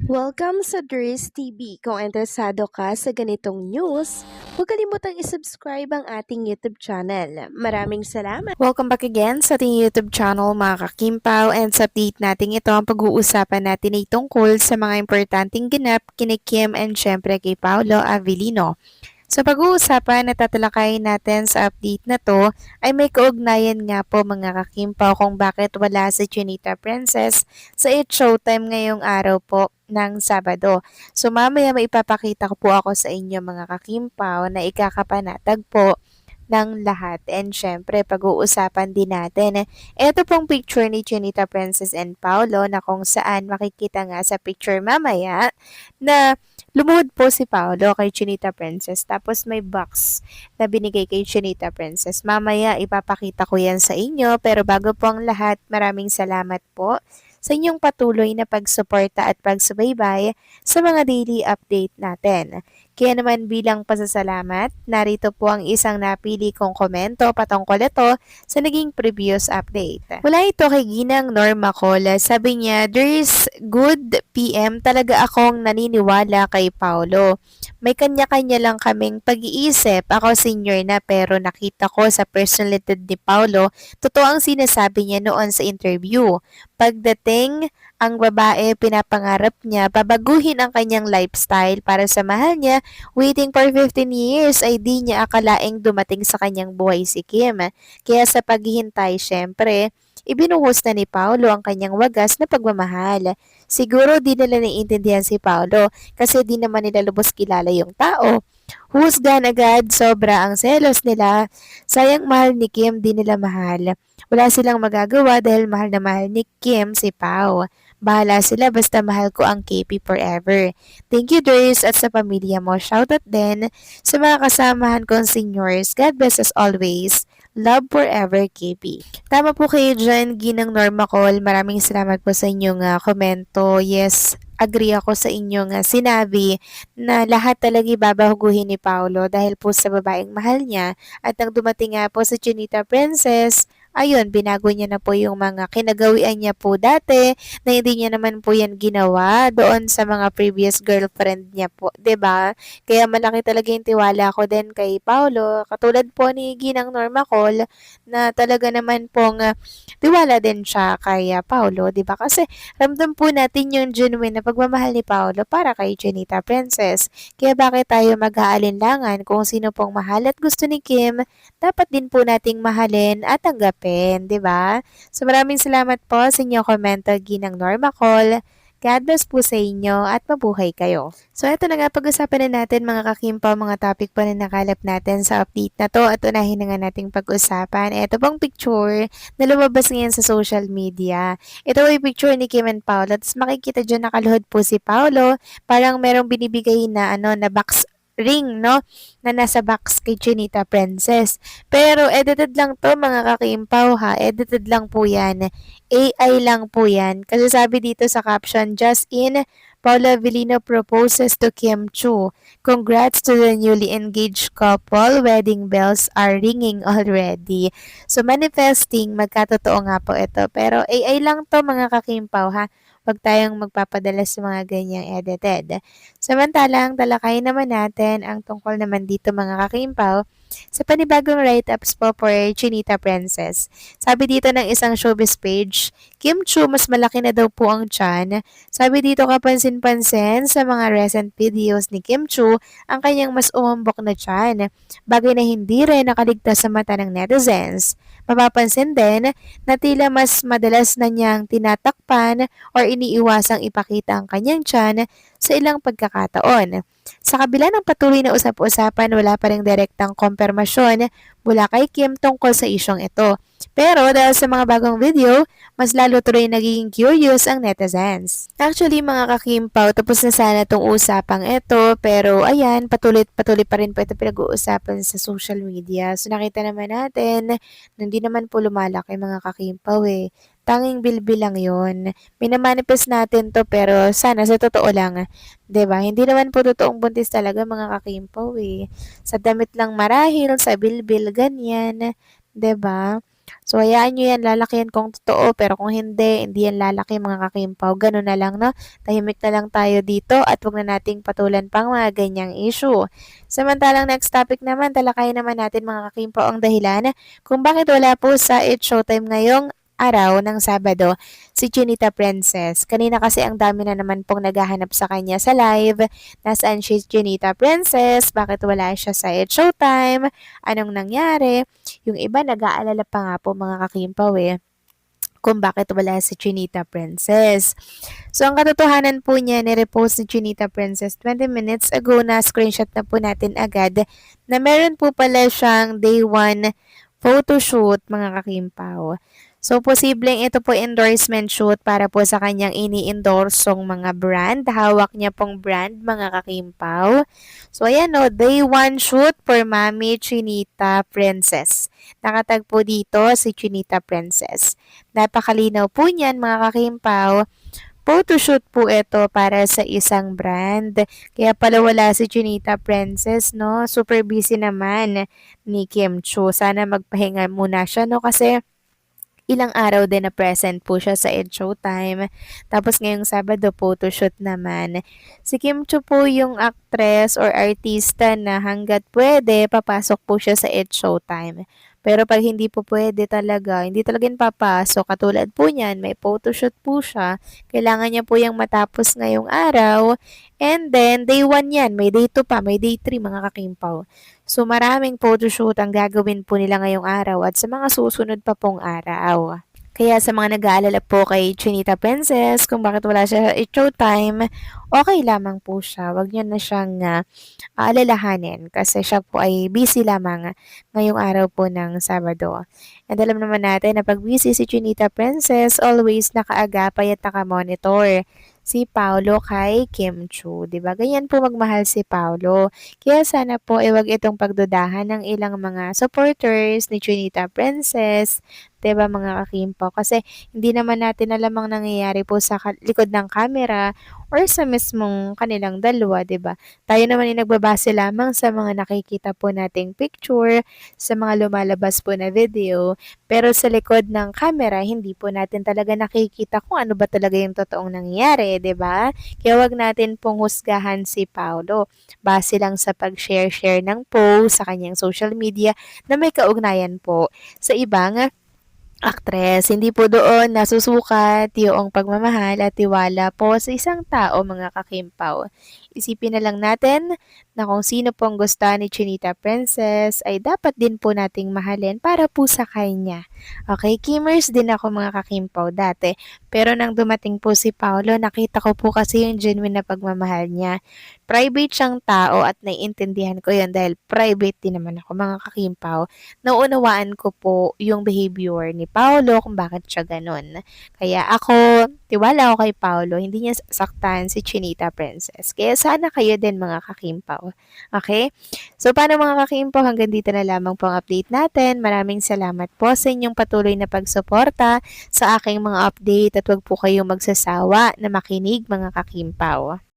Welcome sa Dries TV. Kung interesado ka sa ganitong news, huwag kalimutang isubscribe ang ating YouTube channel. Maraming salamat! Welcome back again sa ating YouTube channel mga kakimpaw, and sa update natin ito ang pag-uusapan natin ay tungkol sa mga importanteng ganap kina Kim and syempre kay Paolo Avellino. Sa pag-uusapan na tatalakayin natin sa update na to ay may kaugnayan nga po mga kakimpaw kung bakit wala si Chinita Princess sa It's Showtime ngayong araw po ng Sabado. So mamaya maipapakita ko po ako sa inyo mga kakimpaw na ikakapanatag po ng lahat. And syempre, pag-uusapan din natin, ito pong picture ni Chinita Princess and Paolo na kung saan makikita nga sa picture mamaya na lumuhod po si Paolo kay Chinita Princess. Tapos may box na binigay kay Chinita Princess. Mamaya ipapakita ko yan sa inyo. Pero bago po ang lahat, maraming salamat po sa inyong patuloy na pagsuporta at pagsubaybay sa mga daily update natin. Kaya naman bilang pasasalamat, narito po ang isang napili kong komento patungkol ito sa naging previous update. Mula ito kay Ginang Norma Cola, sabi niya, "There's good PM, talaga akong naniniwala kay Paolo. May kanya-kanya lang kaming pag-iisip, ako senior na pero nakita ko sa personalidad ni Paolo, totoo ang sinasabi niya noon sa interview. Pagdating ang babae, pinapangarap niya babaguhin ang kanyang lifestyle para sa mahal niya. Waiting for 15 years ay di niya akalaing dumating sa kanyang buhay si Kim. Kaya sa paghihintay, syempre, ibinuhos na ni Paolo ang kanyang wagas na pagmamahal. Siguro di nila naiintindihan si Paolo kasi di naman nila lubos kilala yung tao. Husgan agad, sobra ang selos nila. Sayang mahal ni Kim, di nila mahal. Wala silang magagawa dahil mahal na mahal ni Kim si Pao. Bahala sila basta mahal ko ang KP forever. Thank you, Dries, at sa pamilya mo. Shoutout din sa mga kasamahan kong seniors. God bless us always. Love forever, KP." Tama po kayo dyan, Ginang Norma Call. Maraming salamat po sa inyong komento. Yes, agree ako sa inyong sinabi na lahat talaga babahuguhin ni Paolo dahil po sa babaeng mahal niya. At nang dumating nga po sa Chinita Princess, ayun, binago niya na po yung mga kinagawian niya po dati na hindi niya naman po yan ginawa doon sa mga previous girlfriend niya po, 'di ba? Kaya malaki talaga yung tiwala ko din kay Paolo, katulad po ni Ginang Norma Col na talaga naman pong tiwala din siya kay Paolo, 'di ba? Kasi ramdam po natin yung genuine na pagmamahal ni Paolo para kay Chinita Princess. Kaya bakit tayo mag-aalinlangan kung sino pong mahal at gusto ni Kim, dapat din po nating mahalin at tanggapin, 'di ba? So maraming salamat po sa inyong komento, Ginang Norma Call. God bless po sa inyo at mabuhay kayo. So ito na nga, pag-usapan na natin mga kakimpaw, mga topic po na nakalap natin sa update na to at unahin na nga nating pag-usapan. Ito pong picture na lumabas ngayon sa social media. Ito ay picture ni Kim and Paolo. Tapos makikita dyan nakaluhod po si Paolo. Parang merong binibigay na na box ring, no? Na nasa box kay Chinita Princess. Pero edited lang to mga kakimpaw ha. Edited lang po yan. AI lang po yan. Kasi sabi dito sa caption, "Just in, Paula Avellino proposes to Kim Chu. Congrats to the newly engaged couple. Wedding bells are ringing already." So manifesting, magkatotoo nga po ito. Pero AI lang to mga kakimpaw ha. Huwag tayong magpapadala sa mga ganyang edited. Samantalang talakayin naman natin ang tungkol naman dito mga kakimpaw sa panibagong write-ups po for Chinita Princess. Sabi dito ng isang showbiz page, "Kim Chu mas malaki na daw po ang tiyan." Sabi dito kapansin-pansin sa mga recent videos ni Kim Chu ang kanyang mas umambok na tiyan. Bagay na hindi rin nakaligtas sa mata ng netizens. Mapapansin din na tila mas madalas na niyang tinatakpan or iniiwasang ipakita ang kanyang tiyan sa ilang pagkakataon. Sa kabila ng patuloy na usap-usapan, wala pa ring direktang kumpirmasyon mula kay Kim tungkol sa isyong ito. Pero dahil sa mga bagong video, mas lalo tuloy nagiging curious ang netizens. Actually mga kakimpaw, tapos na sana itong usapang ito, pero ayan, patuloy pa rin po ito pinag-uusapan sa social media. So nakita naman natin, na hindi naman po lumalaki mga kakimpaw eh. Tanging bilbil lang yun. Minamanifest natin to pero sana sa totoo lang, 'di ba? Hindi naman po totoong buntis talaga mga kakimpaw eh. Sa damit lang marahil, sa bilbil ganyan, 'di ba? So, hayaan nyo yan, lalaki yan kung totoo, pero kung hindi, hindi yan lalaki mga kakimpaw. Ganun na lang, no? Tahimik na lang tayo dito at huwag na nating patulan pang mga ganyang issue. Samantalang next topic naman, talakayin naman natin mga kakimpaw ang dahilan kung bakit wala po sa It's Showtime ngayong araw ng Sabado si Chinita Princess. Kanina kasi ang dami na naman pong naghahanap sa kanya sa live. Nasaan si Chinita Princess? Bakit wala siya sa It's Showtime? Anong nangyari? Yung iba nag-aalala pa nga po mga kakimpaw kung bakit wala si Chinita Princess. So, ang katotohanan po niya, ni-repost ni Chinita Princess 20 minutes ago na screenshot na po natin agad na meron po pala siyang day 1 photoshoot mga kakimpaw. So, posibleng ito po endorsement shoot para po sa kanyang ini-endorsong mga brand. Hawak niya pong brand, mga kakimpaw. So, ayan o, day 1 shoot for Mami Chinita Princess. Nakatag po dito si Chinita Princess. Napakalinaw po niyan, mga kakimpaw. Photoshoot po ito para sa isang brand. Kaya pala wala si Chinita Princess, no? Super busy naman ni Kim Chu. Sana magpahinga muna siya, no? Kasi ilang araw din na present po siya sa It's Showtime. Tapos ngayong Sabado, photoshoot naman. Si Kim Chu po yung actress or artista na hanggat pwede, papasok po siya sa It's Showtime. Pero pag hindi po pwede talaga, hindi talaga yun papasok. Katulad po niyan, may photoshoot po siya. Kailangan niya po yung matapos ngayong araw. And then, day 1 yan. May day 2 pa, may day 3 mga kakimpaw. So, maraming photoshoot ang gagawin po nila ngayong araw at sa mga susunod pa pong araw. Kaya sa mga nag-aalala po kay Chinita Princess kung bakit wala siya sa Showtime, okay lamang po siya. Huwag niyo na siyang alalahanin kasi siya po ay busy lamang ngayong araw po ng Sabado. And alam naman natin na pag busy si Chinita Princess, always nakaagapay at nakamonitor si Paolo kay Kim Chu. Diba? Ganyan po magmahal si Paolo. Kaya sana po wag itong pagdudahan ng ilang mga supporters ni Chinita Princess. Diba mga kakimpaw? Kasi hindi naman natin alam ang nangyayari po sa likod ng camera or sa mismong kanilang dalawa, 'di ba? Tayo naman ay nagbabase lamang sa mga nakikita po nating picture, sa mga lumalabas po na video, pero sa likod ng camera hindi po natin talaga nakikita kung ano ba talaga yung totoong nangyayari, 'di ba? Kaya wag natin pong husgahan si Paolo base lang sa pag-share ng post sa kanyang social media na may kaugnayan po sa ibang aktres. Hindi po doon nasusukat yung pagmamahal at tiwala po sa isang tao mga kakimpaw. Isipin na lang natin na kung sino pong gusto ni Chinita Princess ay dapat din po nating mahalin para po sa kanya. Okay, Kimers din ako mga kakimpaw dati. Pero nang dumating po si Paolo, nakita ko po kasi yung genuine na pagmamahal niya. Private siyang tao at naiintindihan ko yun dahil private din naman ako mga kakimpaw. Naunawaan ko po yung behavior ni Paolo kung bakit siya ganun. Kaya ako, tiwala ako kay Paolo, hindi niya saktan si Chinita Princess. Kaya sana kayo din mga kakimpaw. Okay? So, paano mga kakimpaw? Hanggang dito na lamang po ang update natin. Maraming salamat po sa inyong patuloy na pagsuporta sa aking mga update at huwag po kayong magsasawa na makinig mga kakimpaw.